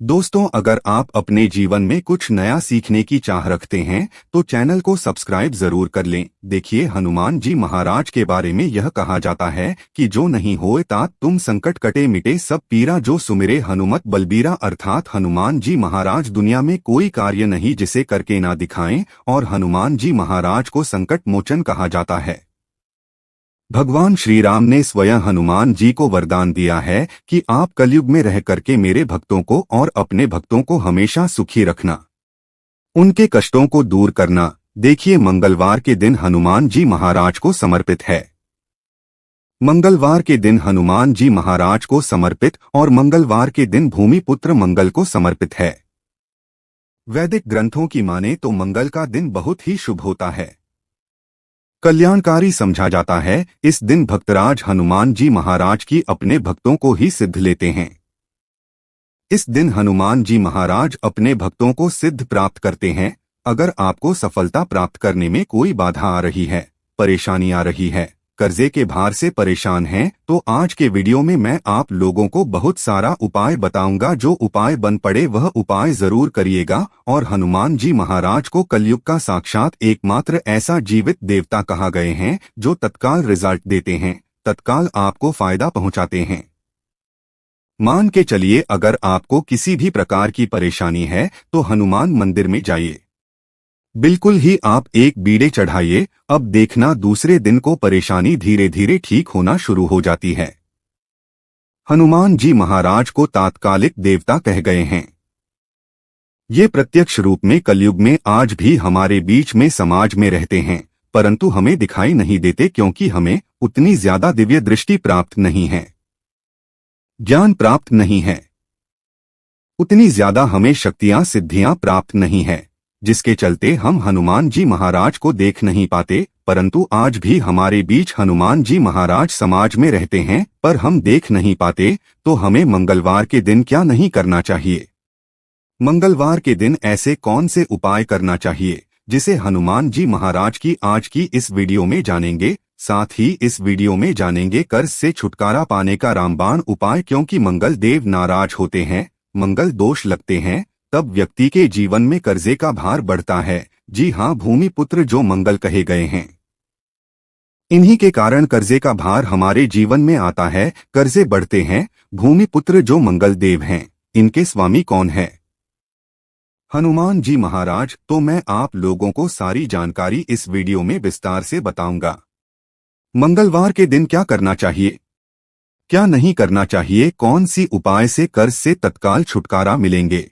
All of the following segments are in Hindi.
दोस्तों, अगर आप अपने जीवन में कुछ नया सीखने की चाह रखते हैं तो चैनल को सब्सक्राइब जरूर कर लें। देखिए, हनुमान जी महाराज के बारे में यह कहा जाता है कि जो नहीं होए तात तुम संकट कटे मिटे सब पीरा जो सुमिरे हनुमत बलबीरा। अर्थात हनुमान जी महाराज दुनिया में कोई कार्य नहीं जिसे करके ना दिखाएं, और हनुमान जी महाराज को संकट मोचन कहा जाता है। भगवान श्री राम ने स्वयं हनुमान जी को वरदान दिया है कि आप कलयुग में रह करके मेरे भक्तों को और अपने भक्तों को हमेशा सुखी रखना, उनके कष्टों को दूर करना। देखिए, मंगलवार के दिन हनुमान जी महाराज को समर्पित है। मंगलवार के दिन हनुमान जी महाराज को समर्पित और मंगलवार के दिन भूमिपुत्र मंगल को समर्पित है। वैदिक ग्रंथों की माने तो मंगल का दिन बहुत ही शुभ होता है, कल्याणकारी समझा जाता है। इस दिन भक्तराज हनुमान जी महाराज की अपने भक्तों को ही सिद्ध लेते हैं। इस दिन हनुमान जी महाराज अपने भक्तों को सिद्ध प्राप्त करते हैं। अगर आपको सफलता प्राप्त करने में कोई बाधा आ रही है, परेशानी आ रही है, कर्जे के भार से परेशान हैं, तो आज के वीडियो में मैं आप लोगों को बहुत सारा उपाय बताऊंगा। जो उपाय बन पड़े वह उपाय जरूर करिएगा। और हनुमान जी महाराज को कलयुग का साक्षात एकमात्र ऐसा जीवित देवता कहा गए हैं जो तत्काल रिजल्ट देते हैं, तत्काल आपको फायदा पहुंचाते हैं। मान के चलिए, अगर आपको किसी भी प्रकार की परेशानी है तो हनुमान मंदिर में जाइए, बिल्कुल ही आप एक बीड़े चढ़ाइए। अब देखना, दूसरे दिन को परेशानी धीरे धीरे ठीक होना शुरू हो जाती है। हनुमान जी महाराज को तात्कालिक देवता कह गए हैं। ये प्रत्यक्ष रूप में कलयुग में आज भी हमारे बीच में समाज में रहते हैं, परंतु हमें दिखाई नहीं देते क्योंकि हमें उतनी ज्यादा दिव्य दृष्टि प्राप्त नहीं है, ज्ञान प्राप्त नहीं है, उतनी ज्यादा हमें शक्तियां सिद्धियां प्राप्त नहीं है, जिसके चलते हम हनुमान जी महाराज को देख नहीं पाते। परंतु आज भी हमारे बीच हनुमान जी महाराज समाज में रहते हैं, पर हम देख नहीं पाते। तो हमें मंगलवार के दिन क्या नहीं करना चाहिए? मंगलवार के दिन ऐसे कौन से उपाय करना चाहिए जिसे हनुमान जी महाराज की आज की इस वीडियो में जानेंगे। साथ ही इस वीडियो में जानेंगे कर्ज से छुटकारा पाने का रामबाण उपाय, क्योंकि मंगल देव नाराज होते हैं, मंगल दोष लगते हैं, तब व्यक्ति के जीवन में कर्जे का भार बढ़ता है। जी हाँ, भूमिपुत्र जो मंगल कहे गए हैं, इन्हीं के कारण कर्जे का भार हमारे जीवन में आता है, कर्जे बढ़ते हैं। भूमिपुत्र जो मंगल देव हैं, इनके स्वामी कौन है? हनुमान जी महाराज। तो मैं आप लोगों को सारी जानकारी इस वीडियो में विस्तार से बताऊंगा। मंगलवार के दिन क्या करना चाहिए, क्या नहीं करना चाहिए, कौन सी उपाय से कर्ज से तत्काल छुटकारा मिलेंगे।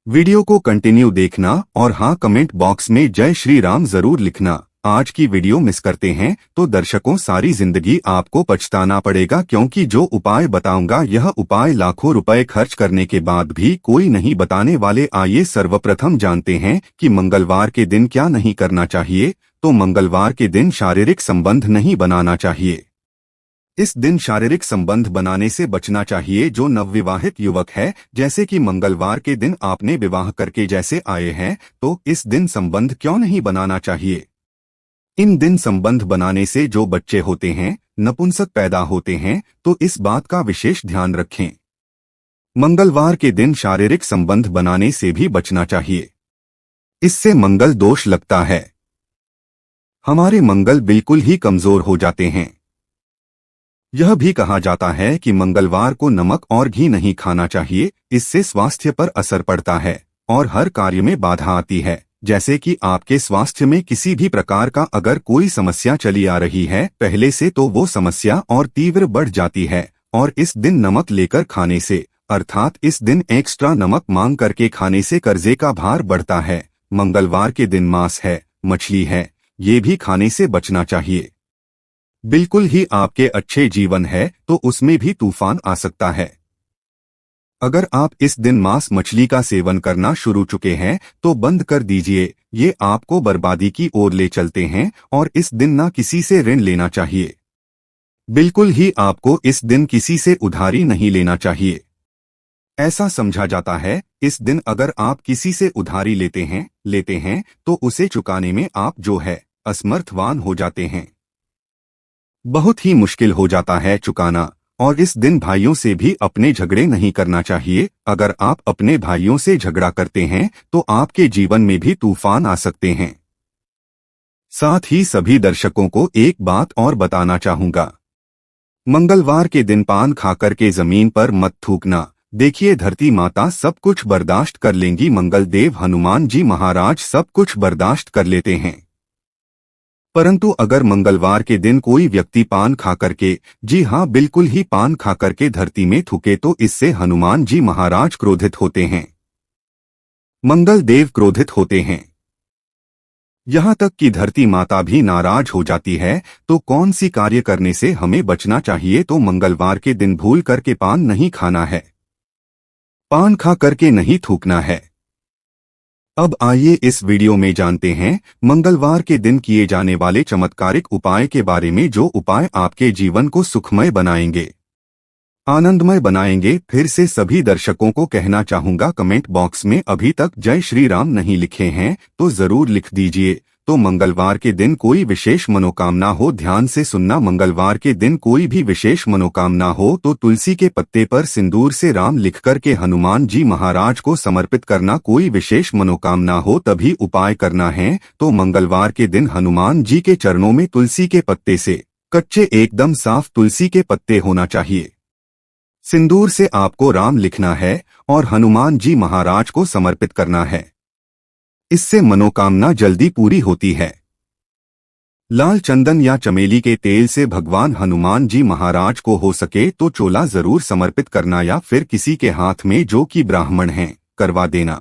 वीडियो को कंटिन्यू देखना और हाँ, कमेंट बॉक्स में जय श्री राम जरूर लिखना। आज की वीडियो मिस करते हैं तो दर्शकों, सारी जिंदगी आपको पछताना पड़ेगा, क्योंकि जो उपाय बताऊंगा यह उपाय लाखों रुपए खर्च करने के बाद भी कोई नहीं बताने वाले। आइए सर्वप्रथम जानते हैं कि मंगलवार के दिन क्या नहीं करना चाहिए। तो मंगलवार के दिन शारीरिक संबंध नहीं बनाना चाहिए। इस दिन शारीरिक संबंध बनाने से बचना चाहिए। जो नवविवाहित युवक है, जैसे कि मंगलवार के दिन आपने विवाह करके जैसे आए हैं, तो इस दिन संबंध क्यों नहीं बनाना चाहिए। इन दिन संबंध बनाने से जो बच्चे होते हैं, नपुंसक पैदा होते हैं, तो इस बात का विशेष ध्यान रखें। मंगलवार के दिन शारीरिक संबंध बनाने से भी बचना चाहिए, इससे मंगल दोष लगता है, हमारे मंगल बिल्कुल ही कमजोर हो जाते हैं। यह भी कहा जाता है कि मंगलवार को नमक और घी नहीं खाना चाहिए, इससे स्वास्थ्य पर असर पड़ता है और हर कार्य में बाधा आती है। जैसे कि आपके स्वास्थ्य में किसी भी प्रकार का अगर कोई समस्या चली आ रही है पहले से, तो वो समस्या और तीव्र बढ़ जाती है। और इस दिन नमक लेकर खाने से, अर्थात इस दिन एक्स्ट्रा नमक मांग करके खाने से कर्जे का भार बढ़ता है। मंगलवार के दिन मांस है, मछली है, ये भी खाने से बचना चाहिए। बिल्कुल ही आपके अच्छे जीवन है तो उसमें भी तूफान आ सकता है। अगर आप इस दिन मांस मछली का सेवन करना शुरू चुके हैं तो बंद कर दीजिए, ये आपको बर्बादी की ओर ले चलते हैं। और इस दिन ना किसी से ऋण लेना चाहिए, बिल्कुल ही आपको इस दिन किसी से उधारी नहीं लेना चाहिए। ऐसा समझा जाता है इस दिन अगर आप किसी से उधारी लेते हैं तो उसे चुकाने में आप जो है असमर्थवान हो जाते हैं, बहुत ही मुश्किल हो जाता है चुकाना। और इस दिन भाइयों से भी अपने झगड़े नहीं करना चाहिए। अगर आप अपने भाइयों से झगड़ा करते हैं तो आपके जीवन में भी तूफान आ सकते हैं। साथ ही सभी दर्शकों को एक बात और बताना चाहूंगा, मंगलवार के दिन पान खाकर के जमीन पर मत थूकना। देखिए, धरती माता सब कुछ बर्दाश्त कर लेंगी, मंगल देव हनुमान जी महाराज सब कुछ बर्दाश्त कर लेते हैं। परंतु अगर मंगलवार के दिन कोई व्यक्ति पान खाकर के, जी हाँ बिल्कुल ही पान खाकर के धरती में थूके तो इससे हनुमान जी महाराज क्रोधित होते हैं, मंगल देव क्रोधित होते हैं। यहाँ तक कि धरती माता भी नाराज हो जाती है। तो कौन सी कार्य करने से हमें बचना चाहिए? तो मंगलवार के दिन भूल करके पान नहीं खाना है, पान खा करके नहीं थूकना है। अब आइए इस वीडियो में जानते हैं मंगलवार के दिन किए जाने वाले चमत्कारिक उपाय के बारे में, जो उपाय आपके जीवन को सुखमय बनाएंगे, आनंदमय बनाएंगे। फिर से सभी दर्शकों को कहना चाहूंगा, कमेंट बॉक्स में अभी तक जय श्री राम नहीं लिखे हैं तो जरूर लिख दीजिए। तो मंगलवार के दिन कोई विशेष मनोकामना हो, ध्यान से सुनना, मंगलवार के दिन कोई भी विशेष मनोकामना हो तो तुलसी के पत्ते पर सिंदूर से राम लिख करके हनुमान जी महाराज को समर्पित करना। कोई विशेष मनोकामना हो तभी उपाय करना है। तो मंगलवार के दिन हनुमान जी के चरणों में तुलसी के पत्ते से, कच्चे एकदम साफ तुलसी के पत्ते होना चाहिए, सिंदूर से आपको राम लिखना है और हनुमान जी महाराज को समर्पित करना है। इससे मनोकामना जल्दी पूरी होती है। लाल चंदन या चमेली के तेल से भगवान हनुमान जी महाराज को हो सके तो चोला जरूर समर्पित करना, या फिर किसी के हाथ में जो कि ब्राह्मण हैं करवा देना।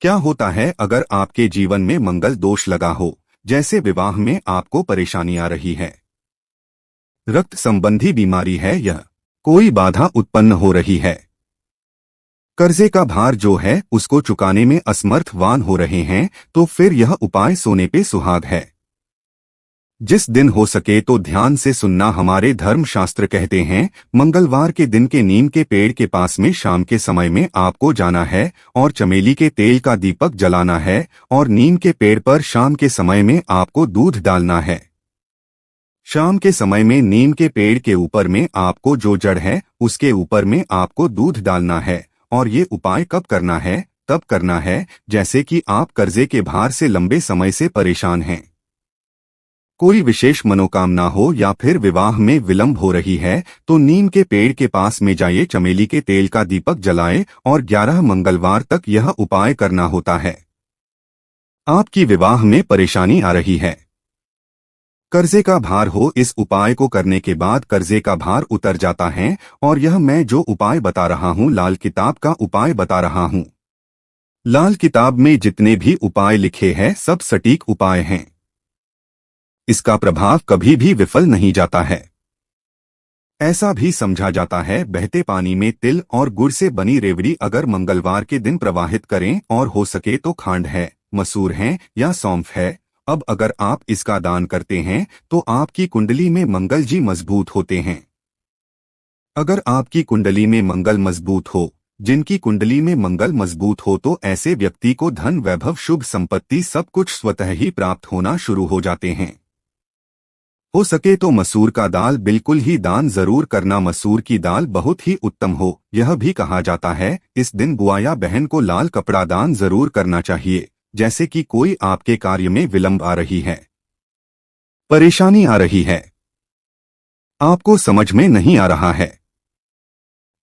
क्या होता है अगर आपके जीवन में मंगल दोष लगा हो, जैसे विवाह में आपको परेशानी आ रही है, रक्त संबंधी बीमारी है, या कोई बाधा उत्पन्न हो रही है, कर्जे का भार जो है उसको चुकाने में असमर्थवान हो रहे हैं, तो फिर यह उपाय सोने पे सुहाग है। जिस दिन हो सके तो ध्यान से सुनना। हमारे धर्मशास्त्र कहते हैं मंगलवार के दिन के नीम के पेड़ के पास में शाम के समय में आपको जाना है और चमेली के तेल का दीपक जलाना है, और नीम के पेड़ पर शाम के समय में आपको दूध डालना है। शाम के समय में नीम के पेड़ के ऊपर में आपको जो जड़ है उसके ऊपर में आपको दूध डालना है। और ये उपाय कब करना है? तब करना है जैसे कि आप कर्जे के भार से लंबे समय से परेशान हैं, कोई विशेष मनोकामना हो, या फिर विवाह में विलंब हो रही है, तो नीम के पेड़ के पास में जाइए, चमेली के तेल का दीपक जलाएं और 11 मंगलवार तक यह उपाय करना होता है। आपकी विवाह में परेशानी आ रही है, कर्जे का भार हो, इस उपाय को करने के बाद कर्जे का भार उतर जाता है। और यह मैं जो उपाय बता रहा हूँ लाल किताब का उपाय बता रहा हूँ। लाल किताब में जितने भी उपाय लिखे हैं सब सटीक उपाय हैं, इसका प्रभाव कभी भी विफल नहीं जाता है। ऐसा भी समझा जाता है बहते पानी में तिल और गुड़ से बनी रेवड़ी अगर मंगलवार के दिन प्रवाहित करें, और हो सके तो खांड है, मसूर है या सौंफ है। अब अगर आप इसका दान करते हैं तो आपकी कुंडली में मंगल जी मजबूत होते हैं। अगर आपकी कुंडली में मंगल मजबूत हो, जिनकी कुंडली में मंगल मजबूत हो, तो ऐसे व्यक्ति को धन, वैभव, शुभ संपत्ति सब कुछ स्वतः ही प्राप्त होना शुरू हो जाते हैं। हो सके तो मसूर का दाल बिल्कुल ही दान जरूर करना। मसूर की दाल बहुत ही उत्तम हो। यह भी कहा जाता है इस दिन बुआ या बहन को लाल कपड़ा दान जरूर करना चाहिए, जैसे कि कोई आपके कार्य में विलंब आ रही है, परेशानी आ रही है, आपको समझ में नहीं आ रहा है,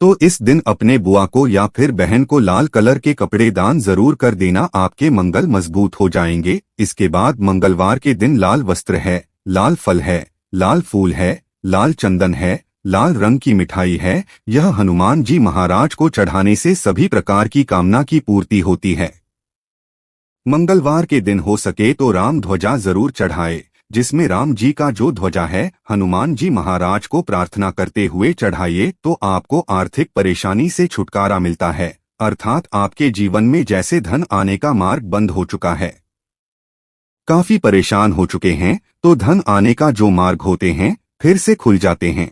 तो इस दिन अपने बुआ को या फिर बहन को लाल कलर के कपड़े दान जरूर कर देना, आपके मंगल मजबूत हो जाएंगे। इसके बाद मंगलवार के दिन लाल वस्त्र है, लाल फल है, लाल फूल है, लाल चंदन है, लाल रंग की मिठाई है, यह हनुमान जी महाराज को चढ़ाने से सभी प्रकार की कामना की पूर्ति होती है। मंगलवार के दिन हो सके तो राम ध्वजा जरूर चढ़ाए, जिसमें राम जी का जो ध्वजा है हनुमान जी महाराज को प्रार्थना करते हुए चढ़ाइए, तो आपको आर्थिक परेशानी से छुटकारा मिलता है। अर्थात आपके जीवन में जैसे धन आने का मार्ग बंद हो चुका है, काफी परेशान हो चुके हैं, तो धन आने का जो मार्ग होते हैं फिर से खुल जाते हैं।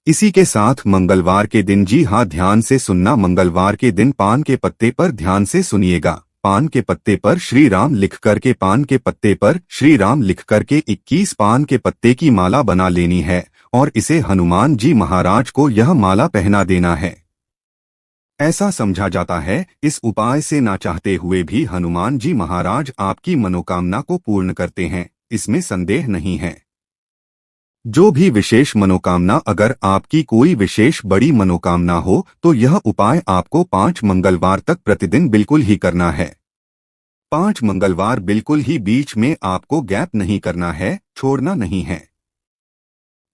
इसी के साथ मंगलवार के दिन, जी हाँ ध्यान से सुनना, मंगलवार के दिन पान के पत्ते पर ध्यान से सुनिएगा। पान के पत्ते पर श्री राम लिख करके, पान के पत्ते पर श्री राम लिख करके 21 पान के पत्ते की माला बना लेनी है और इसे हनुमान जी महाराज को यह माला पहना देना है। ऐसा समझा जाता है इस उपाय से ना चाहते हुए भी हनुमान जी महाराज आपकी मनोकामना को पूर्ण करते हैं, इसमें संदेह नहीं है। जो भी विशेष मनोकामना, अगर आपकी कोई विशेष बड़ी मनोकामना हो तो यह उपाय आपको 5 मंगलवार तक प्रतिदिन बिल्कुल ही करना है। 5 मंगलवार बिल्कुल ही, बीच में आपको गैप नहीं करना है, छोड़ना नहीं है।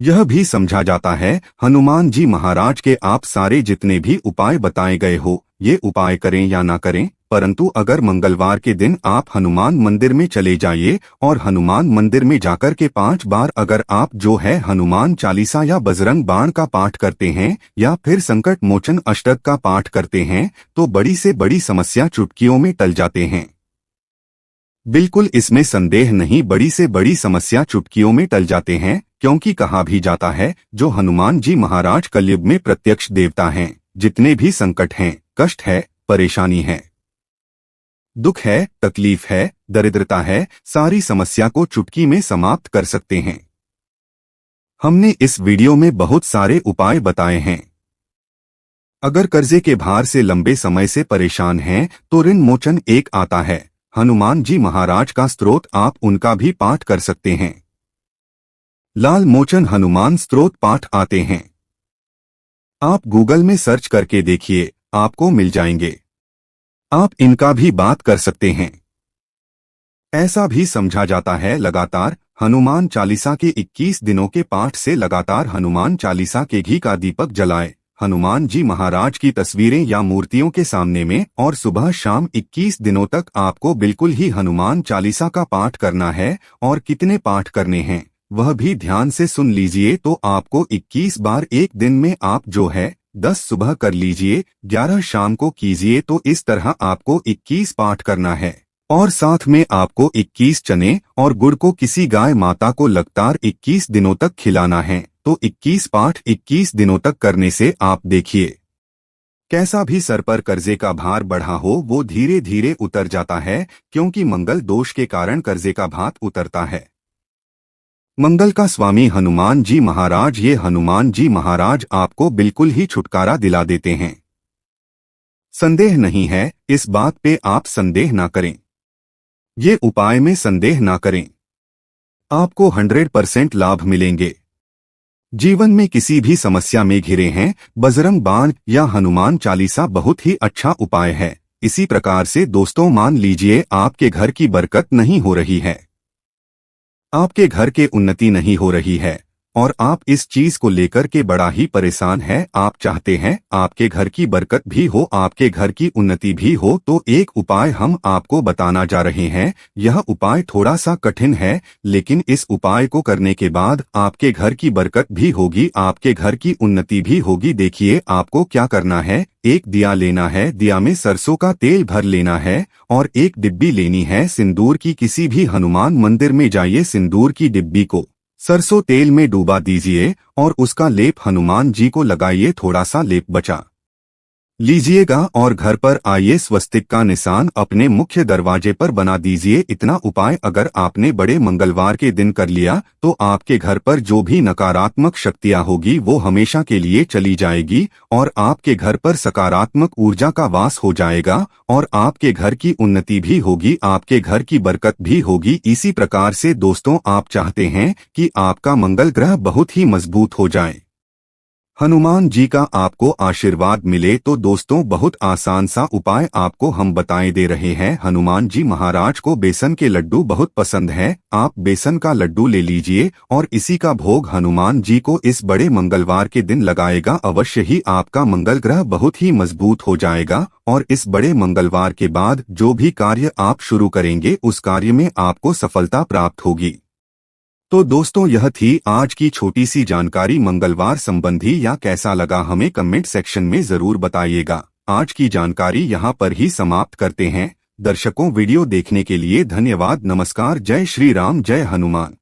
यह भी समझा जाता है हनुमान जी महाराज के आप सारे जितने भी उपाय बताए गए हो, ये उपाय करें या ना करें, परंतु अगर मंगलवार के दिन आप हनुमान मंदिर में चले जाइए और हनुमान मंदिर में जाकर के 5 बार अगर आप जो है हनुमान चालीसा या बजरंग बाण का पाठ करते हैं या फिर संकट मोचन अष्टक का पाठ करते हैं तो बड़ी से बड़ी समस्या चुटकियों में टल जाते हैं। बिल्कुल इसमें संदेह नहीं, बड़ी से बड़ी समस्या चुटकियों में टल जाते हैं, क्योंकि कहा भी जाता है जो हनुमान जी महाराज कलयुग में प्रत्यक्ष देवता हैं। जितने भी संकट हैं, कष्ट है, परेशानी है, दुख है, तकलीफ है, दरिद्रता है, सारी समस्या को चुटकी में समाप्त कर सकते हैं। हमने इस वीडियो में बहुत सारे उपाय बताए हैं। अगर कर्जे के भार से लंबे समय से परेशान हैं तो ऋण मोचन एक आता है, हनुमान जी महाराज का स्तोत्र, आप उनका भी पाठ कर सकते हैं। लाल मोचन हनुमान स्तोत्र पाठ आते हैं, आप गूगल में सर्च करके देखिए, आपको मिल जाएंगे। आप इनका भी बात कर सकते हैं। ऐसा भी समझा जाता है लगातार हनुमान चालीसा के 21 दिनों के पाठ से लगातार हनुमान चालीसा के घी का दीपक जलाए हनुमान जी महाराज की तस्वीरें या मूर्तियों के सामने में, और सुबह शाम 21 दिनों तक आपको बिल्कुल ही हनुमान चालीसा का पाठ करना है। और कितने पाठ करने हैं वह भी ध्यान से सुन लीजिए। तो आपको 21 बार एक दिन में आप जो है 10 सुबह कर लीजिए, 11 शाम को कीजिए। तो इस तरह आपको 21 पाठ करना है और साथ में आपको 21 चने और गुड़ को किसी गाय माता को लगातार 21 दिनों तक खिलाना है। तो 21 पाठ 21 दिनों तक करने से आप देखिए कैसा भी सर पर कर्जे का भार बढ़ा हो वो धीरे धीरे उतर जाता है, क्योंकि मंगल दोष के कारण कर्जे का भार उतरता है। मंगल का स्वामी हनुमान जी महाराज, ये हनुमान जी महाराज आपको बिल्कुल ही छुटकारा दिला देते हैं। संदेह नहीं है, इस बात पे आप संदेह ना करें, ये उपाय में संदेह ना करें, आपको 100% लाभ मिलेंगे। जीवन में किसी भी समस्या में घिरे हैं, बजरंग बाण या हनुमान चालीसा बहुत ही अच्छा उपाय है। इसी प्रकार से दोस्तों मान लीजिए आपके घर की बरकत नहीं हो रही है, आपके घर के उन्नति नहीं हो रही है और आप इस चीज को लेकर के बड़ा ही परेशान है, आप चाहते हैं आपके घर की बरकत भी हो, आपके घर की उन्नति भी हो, तो एक उपाय हम आपको बताना जा रहे हैं। यह उपाय थोड़ा सा कठिन है, लेकिन इस उपाय को करने के बाद आपके घर की बरकत भी होगी, आपके घर की उन्नति भी होगी। देखिए आपको क्या करना है, एक दिया लेना है, दिया में सरसों का तेल भर लेना है और एक डिब्बी लेनी है सिंदूर की। किसी भी हनुमान मंदिर में जाइए, सिंदूर की डिब्बी को सरसों तेल में डूबा दीजिए और उसका लेप हनुमान जी को लगाइए, थोड़ा सा लेप बचा लीजिएगा और घर पर आइए, स्वस्तिक का निशान अपने मुख्य दरवाजे पर बना दीजिए। इतना उपाय अगर आपने बड़े मंगलवार के दिन कर लिया तो आपके घर पर जो भी नकारात्मक शक्तियां होगी वो हमेशा के लिए चली जाएगी और आपके घर पर सकारात्मक ऊर्जा का वास हो जाएगा और आपके घर की उन्नति भी होगी, आपके घर की बरकत भी होगी। इसी प्रकार से दोस्तों आप चाहते हैं कि आपका मंगल ग्रह बहुत ही मजबूत हो जाए, हनुमान जी का आपको आशीर्वाद मिले, तो दोस्तों बहुत आसान सा उपाय आपको हम बताए दे रहे हैं। हनुमान जी महाराज को बेसन के लड्डू बहुत पसंद है, आप बेसन का लड्डू ले लीजिए और इसी का भोग हनुमान जी को इस बड़े मंगलवार के दिन लगाएगा। अवश्य ही आपका मंगल ग्रह बहुत ही मजबूत हो जाएगा और इस बड़े मंगलवार के बाद जो भी कार्य आप शुरू करेंगे उस कार्य में आपको सफलता प्राप्त होगी। तो दोस्तों यह थी आज की छोटी सी जानकारी मंगलवार संबंधी, या कैसा लगा हमें कमेंट सेक्शन में जरूर बताइएगा। आज की जानकारी यहाँ पर ही समाप्त करते हैं। दर्शकों वीडियो देखने के लिए धन्यवाद। नमस्कार। जय श्री राम, जय हनुमान।